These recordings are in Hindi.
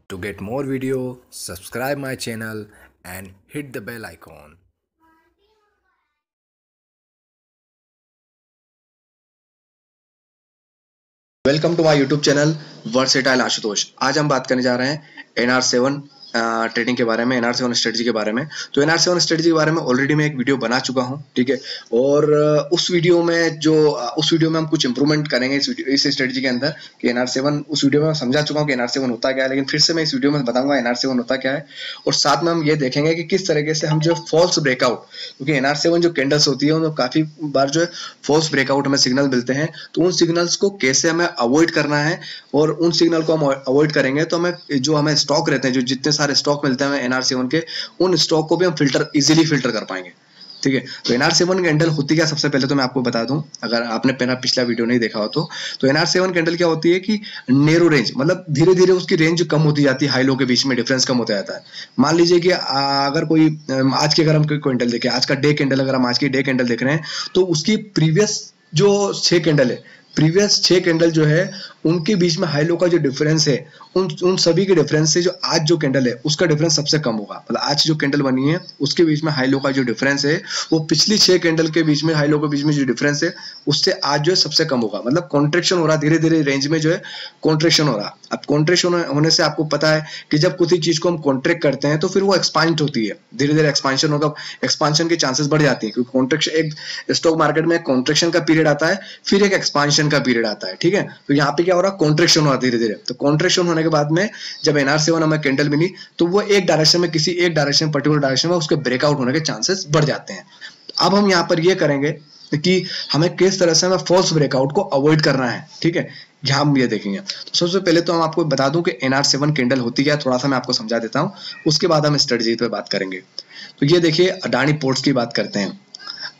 To get more video, subscribe my channel and hit the bell icon. Welcome to my YouTube channel versatile Ashutosh. आज हम बात करने जा रहे हैं NR7 ट्रेडिंग के बारे में, NR7 स्ट्रेटजी के बारे में। तो NR7 स्ट्रेटजी के बारे में ऑलरेडी मैं एक वीडियो बना चुका हूं, ठीक है। और उस वीडियो में हम कुछ इंप्रूवमेंट करेंगे इस स्ट्रेटजी के अंदर कि NR7 उस वीडियो में मैं समझा चुका हूं कि NR7 होता क्या है, लेकिन फिर से मैं इस वीडियो में बताऊंगा NR7 होता क्या है। और साथ में हम ये देखेंगे कि किस तरीके से हम जो फॉल्स ब्रेकआउट, क्योंकि NR7 जो कैंडल्स होती है उनमें काफी बार जो है फॉल्स ब्रेकआउट हमें सिग्नल मिलते हैं, तो उन सिग्नल्स को कैसे हमें अवॉइड करना है। और उन सिग्नल को हम अवॉइड करेंगे तो हमें स्टॉक रहते हैं, जो जितने सारे स्टॉक मिलते हैं NR7 के, उन स्टॉक को भी हम इजीली फिल्टर कर पाएंगे, ठीक है। तो NR7 कैंडल होती क्या, सबसे पहले तो मैं आपको बता दूं, अगर आपने मेरा पिछला वीडियो नहीं देखा हो तो NR7 कैंडल क्या होती है कि नेरो रेंज, मतलब धीरे धीरे उसकी रेंज कम होती जाती है, हाई लो के बीच में डिफरेंस कम होता जाता है। मान लीजिए कि अगर कोई आज की अगर हम कोई कैंडल देखें, आज का डे कैंडल, अगर हम आज की डे कैंडल देख रहे हैं तो उसकी प्रीवियस जो 6 कैंडल है, प्रीवियस 6 कैंडल जो है उनके बीच में हाई लो का जो डिफरेंस है, उन सभी के डिफरेंस से जो आज जो कैंडल है उसका डिफरेंस सबसे कम होगा। मतलब आज जो कैंडल बनी है उसके बीच में हाई लो का जो डिफरेंस है वो पिछली 6 कैंडल के बीच में हाई लो के बीच में जो डिफरेंस है उससे आज जो है सबसे कम होगा। मतलब कॉन्ट्रेक्शन हो रहा, धीरे धीरे रेंज में जो है कॉन्ट्रेक्शन हो रहा। अब कॉन्ट्रेक्शन होने से आपको पता है कि जब किसी चीज को हम कॉन्ट्रैक्ट करते हैं तो फिर वो एक्सपांड होती है, धीरे धीरे एक्सपांशन होगा, एक्सपांशन के चांसेस बढ़ जाती है, क्योंकि कॉन्ट्रेक्शन, एक स्टॉक मार्केट में कॉन्ट्रेक्शन का पीरियड आता है, फिर एक एक्सपांशन का पीरियड आता है, ठीक है। तो यहाँ पे क्या हो रहा है, कॉन्ट्रेक्शन हो रहा धीरे धीरे। तो कॉन्ट्रेक्शन होने के बाद में जब NR7 हमें कैंडल मिली तो वो एक डायरेक्शन में, किसी एक डायरेक्शन, पर्टिकुलर डायरेक्शन में उसके ब्रेकआउट होने के चांसेस बढ़ जाते हैं। अब हम यहाँ पर ये करेंगे कि हमें किस तरह से हमें फॉल्स ब्रेकआउट को अवॉइड करना है, ठीक है। यहाँ हम ये देखेंगे। तो सबसे पहले तो हम आपको बता दूं कि NR7 कैंडल होती क्या, थोड़ा सा मैं आपको समझा देता हूं, उसके बाद हम स्ट्रेटजी पे बात करेंगे। तो ये देखिए, अडानी पोर्ट्स की बात करते हैं।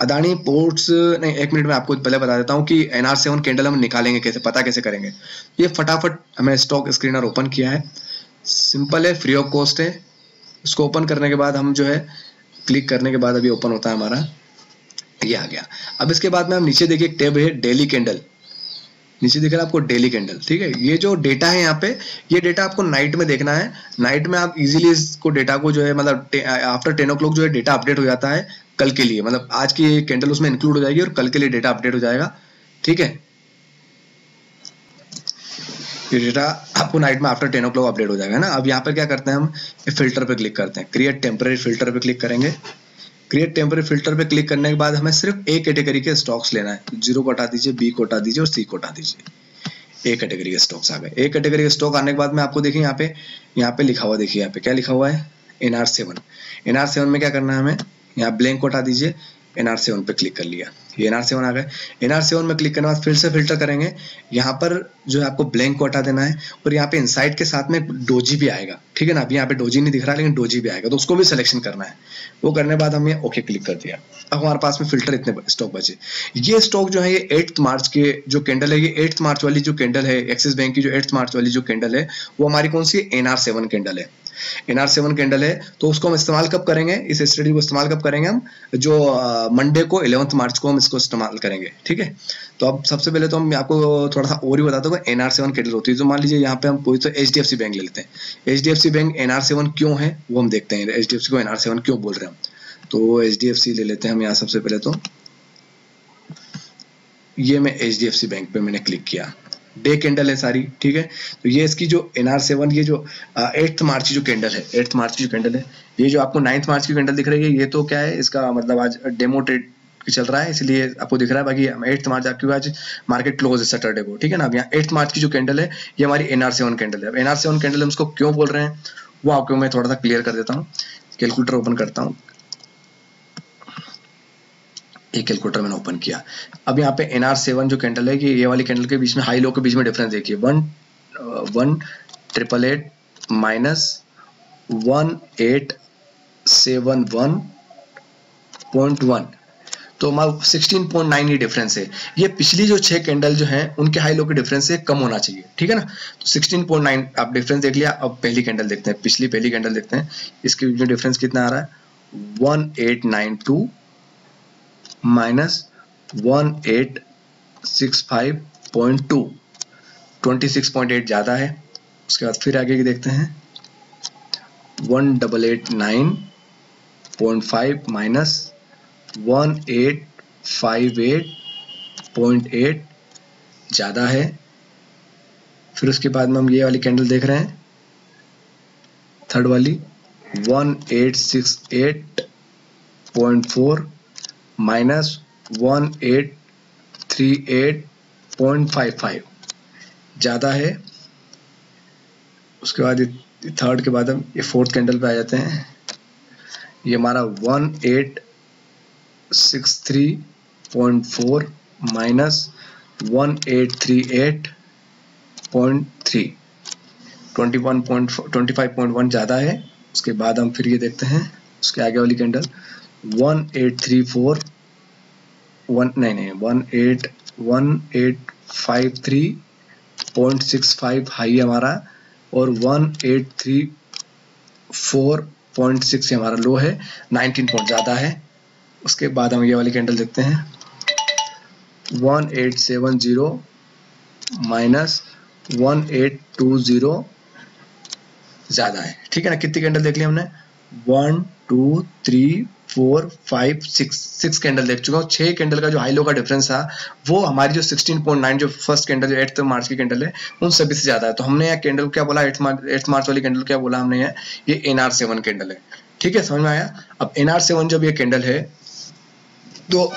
अडानी पोर्ट्स, नहीं, एक मिनट में आपको पहले बता देता हूँ कि NR7 कैंडल हम निकालेंगे कैसे, पता कैसे करेंगे। ये फटाफट हमें स्टॉक स्क्रीनर ओपन किया है, सिंपल है, फ्री ऑफ कॉस्ट है। इसको ओपन करने के बाद हम जो है क्लिक करने के बाद अभी ओपन होता है हमारा, ये आ गया। अब इसके बाद में हम नीचे देखिए एक टैब है डेली कैंडल, नीचे दिख रहा है आपको डेली कैंडल, ठीक है। ये जो डेटा है यहाँ पे, ये डेटा आपको नाइट में देखना है। नाइट में आप इजीली इसको डेटा को जो है, मतलब आफ्टर 10 o'clock जो है डेटा अपडेट हो जाता है कल के लिए, मतलब आज की कैंडल उसमें इंक्लूड हो जाएगी और कल के लिए डेटा अपडेट हो जाएगा, ठीक है। ये डेटा आपको नाइट में आफ्टर 10 o'clock अपडेट हो जाएगा ना। अब यहाँ पर क्या करते हैं, हम फिल्टर पे क्लिक करते हैं, क्रिएट टेम्पररी फिल्टर पे क्लिक करेंगे। क्रिएट टेम्पररी फिल्टर पे क्लिक करने के बाद हमें सिर्फ ए कैटेगरी के स्टॉक्स लेना है। 0 को हटा दीजिए, बी को हटा दीजिए और सी को हटा दीजिए। ए कैटेगरी के स्टॉक्स आ गए। ए कैटेगरी के स्टॉक आने के बाद में आपको देखिए यहाँ पे लिखा हुआ, देखिए यहाँ पे क्या लिखा हुआ है, NR7। NR7 में क्या करना है हमें, यहाँ ब्लैंक को हटा दीजिए, NR7 पे क्लिक कर लिया, ये NR7 आ गए। NR7 में क्लिक करने के बाद फिर से फिल्टर करेंगे, यहाँ पर जो है आपको ब्लैंक को हटा देना है और यहाँ पे इनसाइड के साथ में डोजी भी आएगा, ठीक है ना। अभी यहाँ पे डोजी नहीं दिख रहा लेकिन डोजी भी आएगा, तो उसको भी सिलेक्शन करना है। वो करने के बाद हम ये ओके क्लिक कर दिया। अब हमारे पास में फिल्टर इतने स्टॉक बचे। ये स्टॉक जो है ये 8 मार्च के जो कैंडल है, ये 8 मार्च वाली जो कैंडल है, एक्सिस बैंक की जो 8 मार्च वाली जो कैंडल है, वो हमारी कौन सी NR7 कैंडल है। NR7 कैंडल है, तो उसको हम इस्तेमाल कब करेंगे, इस स्टडी को इस्तेमाल कब करेंगे हम, जो मंडे को 11 मार्च को हम इसको इस्तेमाल करेंगे, ठीक है। तो अब सबसे पहले तो हम आपको थोड़ा सा और ही बता दूं, NR7 कैंडल होती है। तो मान लीजिए यहाँ पे हम कोई तो HDFC बैंक ले लेते हैं। HDFC बैंक NR7 क्यों है वो हम देखते हैं, HDFC को NR7 क्यों बोल रहे हैं हम। तो HDFC ले लेते हैं हम यहाँ। सबसे पहले तो ये मैं HDFC बैंक पे मैंने क्लिक किया, डे कैंडल है सारी, ठीक है। तो ये इसकी जो NR7, ये जो 8th मार्च की जो कैंडल है, 8th मार्च की जो कैंडल है, ये जो आपको 9th मार्च की कैंडल दिख रही है, ये तो क्या है, इसका मतलब आज डेमो ट्रेड चल रहा है इसलिए आपको दिख रहा है। बाकी 8th मार्च आपकी आज मार्केट क्लोज है सैटरडे को, ठीक है ना। अब यहाँ 8th मार्च की जो कैंडल है ये हमारी NR7 कैंडल है। अब NR7 कैंडल हम इसको क्यों बोल रहे हैं वो आपको मैं थोड़ा सा क्लियर कर देता हूँ। कैलकुलेटर ओपन करता हूँ, एक कैलकुलेटर मैंने ओपन किया। अब यहाँ पे NR7 जो कैंडल है कि ये वाली कैंडल के बीच में, हाई लो के बीच में डिफरेंस देखिए, 1,888 माइनस 1871.1, तो हमारा 16.9 ये डिफरेंस है। ये पिछली जो 6 कैंडल जो है उनके हाई लो के डिफरेंस से कम होना चाहिए, ठीक है ना। तो 16.9 आप डिफरेंस देख लिया। अब पहली कैंडल देखते हैं, पहली कैंडल देखते हैं, इसके बीच में डिफरेंस कितना आ रहा है, 1892 माइनस 1865.2, 26.8 ज्यादा है। उसके बाद फिर आगे की देखते हैं, 1889.5 माइनस 1858.8 ज़्यादा है। फिर उसके बाद में हम ये वाली कैंडल देख रहे हैं, थर्ड वाली 1868.4 माइनस 1838.55 ज़्यादा है। उसके बाद थर्ड के बाद हम ये फोर्थ कैंडल पे आ जाते हैं। ये हमारा 1863.4 माइनस 1838.3 25.1 ज़्यादा है। उसके बाद हम फिर ये देखते हैं उसके आगे वाली कैंडल 1853.65 हाई हमारा और 1834.6 हमारा लो है, 19 पॉइंट ज़्यादा है। उसके बाद हम ये वाली कैंडल देखते हैं 1870 माइनस 1820 ज़्यादा है। ठीक है ना, कितनी कैंडल देख ली हमने, 1 2 3 4 5 6 कैंडल देख चुका हूँ। 6 कैंडल का जो हाई लो का डिफरेंस था वो हमारी जो 16.9 जो फर्स्ट कैंडल जो 8 मार्च की कैंडल है उन सभी से ज़्यादा है। तो हमने यह कैंडल क्या बोला, 8 मार्च वाली कैंडल क्या बोला हमने, ये NR7 कैंडल है। ठीक है, समझ में आया। अब NR7 जब ये कैंडल है तो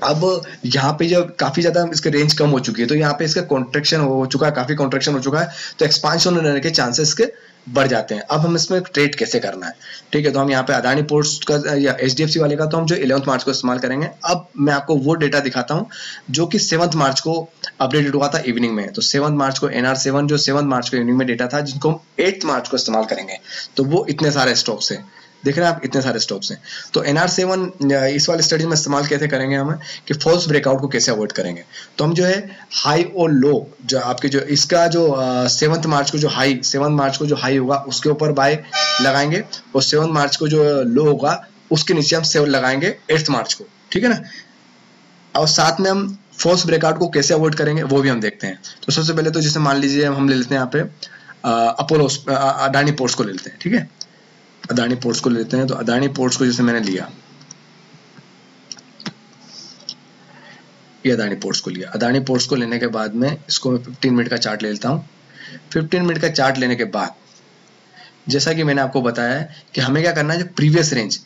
अब यहाँ पे जब काफी ज्यादा इसके रेंज कम हो चुकी है तो यहाँ पे इसका कॉन्ट्रैक्शन हो चुका है, काफी कॉन्ट्रैक्शन हो चुका है, तो एक्सपांशन होने के चांसेस के बढ़ जाते हैं। अब हम इसमें ट्रेड कैसे करना है, ठीक है, तो हम यहाँ पे अदानी पोर्ट्स का या HDFC वाले का तो हम जो 11 मार्च को इस्तेमाल करेंगे। अब मैं आपको वो डेटा दिखाता हूँ जो कि 7 मार्च को अपडेटेड हुआ था इवनिंग में। तो 7 मार्च को NR7 जो 7 मार्च को इवनिंग में डेटा था जिनको हम 8 मार्च को इस्तेमाल करेंगे, तो वो इतने सारे स्टॉक्स है, देख रहे हैं आप, इतने सारे स्टॉक्स हैं। तो NR7 इस वाले स्टडी में इस्तेमाल कैसे करेंगे हम कि फॉल्स ब्रेकआउट को कैसे अवॉइड करेंगे। तो हम जो है हाई और लो जो आपके जो इसका जो 7 मार्च को जो हाई होगा उसके ऊपर बाय लगाएंगे और 7 मार्च को जो लो होगा उसके नीचे हम सेल लगाएंगे 8 मार्च को। ठीक है ना, और साथ में हम फॉल्स ब्रेकआउट को कैसे अवॉइड करेंगे वो भी हम देखते हैं। तो सबसे पहले तो जैसे मान लीजिए हम ले लेते हैं यहाँ पे अपोलो अडानी पोर्ट्स को ले लेते हैं। ठीक है, अदानी पोर्ट्स को लेते हैं। तो अदानी पोर्ट्स को जैसे मैंने लिया, ये अदानी पोर्ट्स को लिया। अदानी पोर्ट्स को लेने के बाद में इसको मैं 15 मिनट का चार्ट ले लेता हूँ। 15 मिनट का चार्ट लेने के बाद जैसा कि मैंने आपको बताया कि हमें क्या करना है, जो प्रीवियस रेंज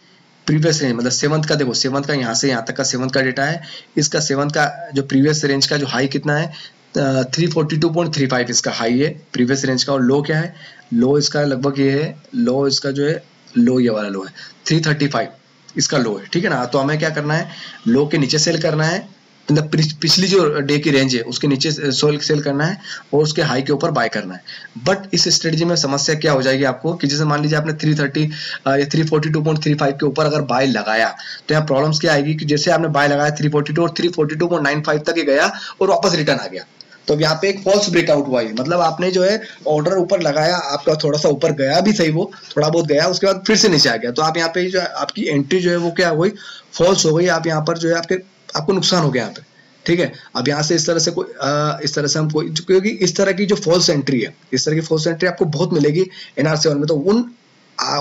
मतलब 7th का, देखो 7th का यहाँ से यहाँ तक का 7th का डेटा है। इसका 7th का जो प्रीवियस रेंज का जो हाई कितना है 342.35 इसका हाई है प्रीवियस रेंज का, और लो क्या है, लो इसका लगभग ये है, लो इसका जो है लो ये वाला लो है 335 इसका लो है। ठीक है ना, तो हमें क्या करना है, लो के नीचे सेल करना है, मतलब पिछली जो डे की रेंज है उसके नीचे सेल करना है और उसके हाई के ऊपर बाय करना है। बट इस स्ट्रेटजी में समस्या क्या हो जाएगी आपको कि जैसे मान लीजिए आपने 330 या 342.35 के ऊपर अगर बाय लगाया तो यहाँ प्रॉब्लम्स क्या आएगी कि जैसे आपने बाय लगाया 342 और 342.95 तक ही गया और वापस रिटर्न आ गया, तो यहाँ पे एक फॉल्स ब्रेकआउट हुआ है। मतलब आपने जो है ऑर्डर ऊपर लगाया, आपका थोड़ा सा ऊपर गया भी सही, वो थोड़ा बहुत गया, उसके बाद फिर से नीचे आ गया, तो आप यहाँ पे जो आपकी एंट्री जो है वो क्या हो गई, फॉल्स हो गई। आप यहाँ पर जो है आपको नुकसान हो गया यहाँ पे। ठीक है, अब यहाँ से इस तरह से हम कोई, क्योंकि इस तरह की जो फॉल्स एंट्री है, इस तरह की फॉल्स एंट्री आपको बहुत मिलेगी NR7 में। तो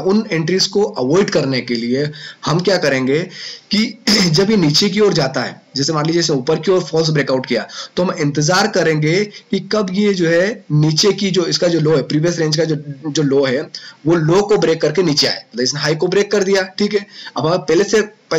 उन एंट्रीज को अवॉइड करने के लिए हम क्या करेंगे कि जब ये नीचे की ओर जाता है, जैसे मान लीजिए ऊपर की ओर फॉल्स ब्रेकआउट किया, तो हम इंतजार करेंगे कि कब ये जो है नीचे की जो इसका जो लो है, प्रीवियस रेंज का जो लो है, वो लो को ब्रेक करके नीचे आए। मतलब इसने हाई को ब्रेक कर दिया। ठीक है, अब हमें पहले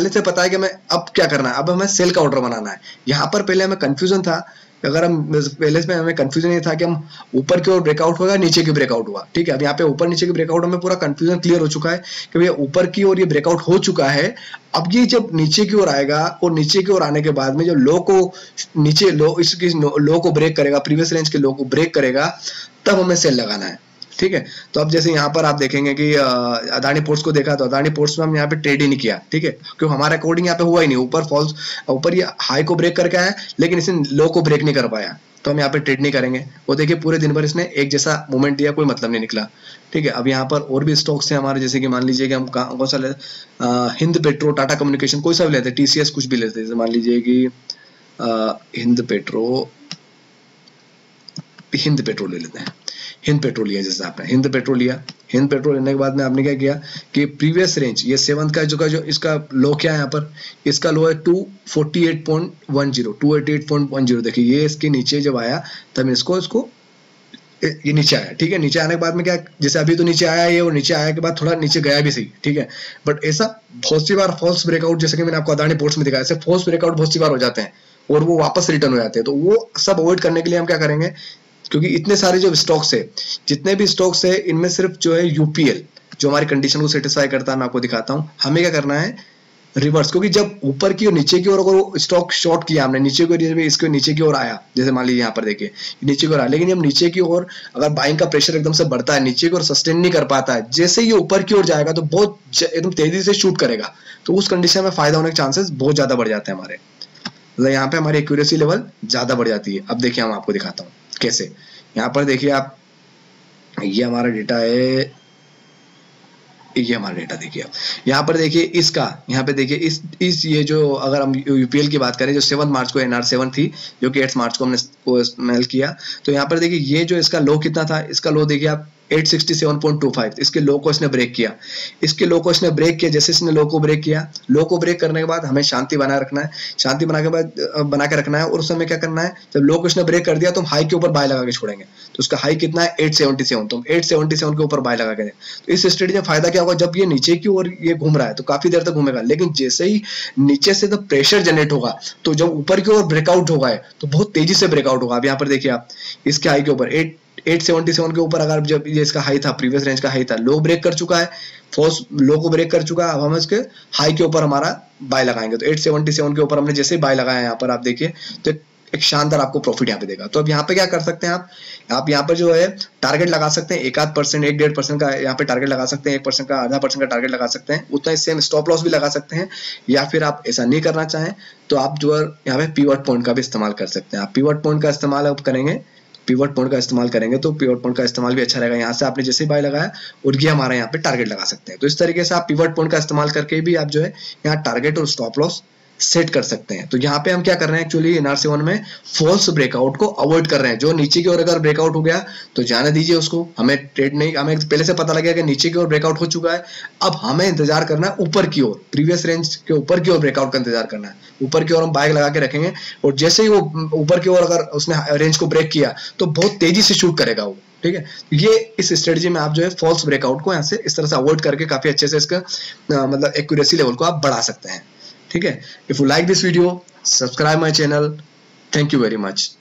से पता है कि हमें अब क्या करना है, अब हमें सेल का ऑर्डर बनाना है। यहाँ पर पहले हमें कंफ्यूजन था, अगर हम पहले में हमें कंफ्यूजन ये था कि हम ऊपर की ओर ब्रेकआउट होगा, नीचे की ब्रेकआउट हुआ। ठीक है, अब यहाँ पे ऊपर नीचे की ब्रेकआउट में पूरा कंफ्यूजन क्लियर हो चुका है कि भैया ऊपर की ओर ये ब्रेकआउट हो चुका है। अब ये जब नीचे की ओर आएगा और नीचे की ओर आने के बाद में जो लो को नीचे इसकी लो को ब्रेक करेगा, प्रीवियस रेंज के लो को ब्रेक करेगा, तब हमें सेल लगाना है। ठीक है, तो अब जैसे यहाँ पर आप देखेंगे कि अदानी पोर्ट्स को देखा, तो अदानी पोर्ट्स में हम यहाँ पे ट्रेड ही नहीं किया। ठीक है, क्योंकि हमारा कोडिंग यहाँ पे हुआ ही नहीं, ऊपर ये हाई को ब्रेक करके आया लेकिन इसने लो को ब्रेक नहीं कर पाया, तो हम यहाँ पे ट्रेड नहीं करेंगे। वो देखिए पूरे दिन भर इसने एक जैसा मूवमेंट दिया, कोई मतलब नहीं निकला। ठीक है, अब यहाँ पर और भी स्टॉक्स हैं हमारे, जैसे कि मान लीजिए कि हम कौन सा लेते, हिंद पेट्रो, टाटा कम्युनिकेशन, कोई सा भी लेते हैं, TCS कुछ भी लेते हैं। जैसे मान लीजिए कि हिंद पेट्रो ले लेते हैं। हिंद पेट्रोल लिया, जैसे आपने हिंद पेट्रोल लिया, हिंद पेट्रोल लेने के बाद में आपने क्या किया कि प्रीवियस रेंज ये 7th का जो इसका लो क्या है यहाँ पर, इसका लो है 248.10 देखिए ये इसके नीचे जब आया तब इसको ये नीचे आया, ठीक है। नीचे आने के बाद में क्या, जैसे अभी तो नीचे आया ये, और नीचे आया के बाद थोड़ा नीचे गया भी सही, ठीक है। बट ऐसा बहुत सी बार फॉल्स ब्रेकआउट, जैसे कि मैंने आपको अदानी पोर्ट्स में दिखाया, ऐसे फॉल्स ब्रेकआउट बहुत सी बार हो जाते हैं और वो वापस रिटर्न हो जाते हैं। तो वो सब अवॉइड करने के लिए हम क्या करेंगे, क्योंकि इतने सारे जो स्टॉक्स है, जितने भी स्टॉक्स है, इनमें सिर्फ जो है यूपीएल जो हमारी कंडीशन को सेटिस्फाई करता है, मैं आपको दिखाता हूँ। हमें क्या करना है, रिवर्स, क्योंकि जब ऊपर की और नीचे की ओर अगर वो स्टॉक शॉर्ट किया हमने, नीचे की ओर इसके नीचे की ओर आया, जैसे मान लीजिए यहाँ पर देखिए नीचे की ओर आया, लेकिन जब नीचे की ओर अगर बाइंग का प्रेशर एकदम से बढ़ता है, नीचे की ओर सस्टेन नहीं कर पाता है, जैसे ये ऊपर की ओर जाएगा तो बहुत एकदम तेजी से शूट करेगा, तो उस कंडीशन में फायदा होने के चांसेस बहुत ज्यादा बढ़ जाते हैं हमारे, मतलब यहाँ पे हमारी एक्यूरेसी लेवल ज्यादा बढ़ जाती है। अब देखिए हम आपको दिखाता हूँ कैसे। यहाँ पर देखिए आप, ये हमारा डेटा है, ये हमारा डेटा देखिए आप यहाँ पर देखिए इसका, यहाँ पे देखिए इस ये जो अगर हम यूपीएल की बात करें, जो 7 मार्च को NR7 थी, जो कि 8 मार्च को हमने मेल किया, तो यहाँ पर देखिए ये जो इसका लो कितना था, इसका लो देखिए आप 867.25, इसके लो को इसने ब्रेक किया, इसके लो को इसने ब्रेक किया। जैसे इसने लो को ब्रेक किया, लो को ब्रेक करने के बाद हमें शांति बनाए रखना है, शांति बना के रखना है, और उस समय क्या करना है, जब लो को इसने ब्रेक कर दिया तो हम हाई के ऊपर बाय लगा के छोड़ेंगे। तो उसका हाई कितना है 877, तो हम 877 के ऊपर बाय लगा के। तो इस स्ट्रेटजी में फायदा क्या होगा, जब ये नीचे की ओर ये घूम रहा है तो काफी देर तक घूमेगा, लेकिन जैसे ही नीचे से जब प्रेशर जनरेट होगा, तो जब ऊपर की ओर ब्रेकआउट होगा तो बहुत तेजी से ब्रेकआउट होगा। अब यहाँ पर देखिए आप, इसके हाई के ऊपर 877 के ऊपर, अगर जब ये इसका हाई था, प्रीवियस रेंज का हाई था, लो ब्रेक कर चुका है, फॉल्स लो को ब्रेक कर चुका है, अब हम इसके हाई के ऊपर हमारा बाय लगाएंगे। तो 877 के ऊपर हमने जैसे बाय लगाया यहाँ पर, आप देखिए तो एक शानदार आपको प्रॉफिट यहाँ पे देगा। तो अब यहाँ पे क्या कर सकते हैं आप यहाँ पर जो है टारगेट लगा सकते हैं, 1-8%, 1-1.5% का यहाँ पे टारगेट लगा सकते हैं, 1% का, 0.5% का टारगेट लगा सकते हैं, उतना इससे हम स्टॉप लॉस भी लगा सकते हैं। या फिर आप ऐसा नहीं करना चाहें तो आप जो है यहाँ पे पिवट पॉइंट का भी इस्तेमाल कर सकते हैं। आप पिवट पॉइंट का इस्तेमाल आप करेंगे, पिवट पॉइंट का इस्तेमाल करेंगे तो पिवट पॉइंट का इस्तेमाल भी अच्छा रहेगा। यहाँ से आपने जैसे ही बाय लगाया और ये हमारा यहाँ पे टारगेट लगा सकते हैं। तो इस तरीके से आप पिवट पॉइंट का इस्तेमाल करके भी आप जो है यहाँ टारगेट और स्टॉप लॉस सेट कर सकते हैं। तो यहाँ पे हम क्या कर रहे हैं, एक्चुअली NR7 में फॉल्स ब्रेकआउट को अवॉइड कर रहे हैं। जो नीचे की ओर अगर ब्रेकआउट हो गया तो जाने दीजिए उसको, हमें ट्रेड नहीं, हमें पहले से पता लग गया कि नीचे की ओर ब्रेकआउट हो चुका है। अब हमें इंतजार करना है ऊपर की ओर, प्रीवियस रेंज के ऊपर की ओर ब्रेकआउट का इंतजार करना है। ऊपर की ओर हम बाय लगा के रखेंगे, और जैसे ही वो ऊपर की ओर अगर उसने रेंज को ब्रेक किया तो बहुत तेजी से शूट करेगा वो, ठीक है। ये इस स्ट्रेटजी में आप जो है फॉल्स ब्रेकआउट को यहाँ से इस तरह से अवॉइड करके काफी अच्छे से इसका मतलब एक्यूरेसी लेवल को आप बढ़ा सकते हैं, ठीक है। If you like this video, subscribe my channel. Thank you very much.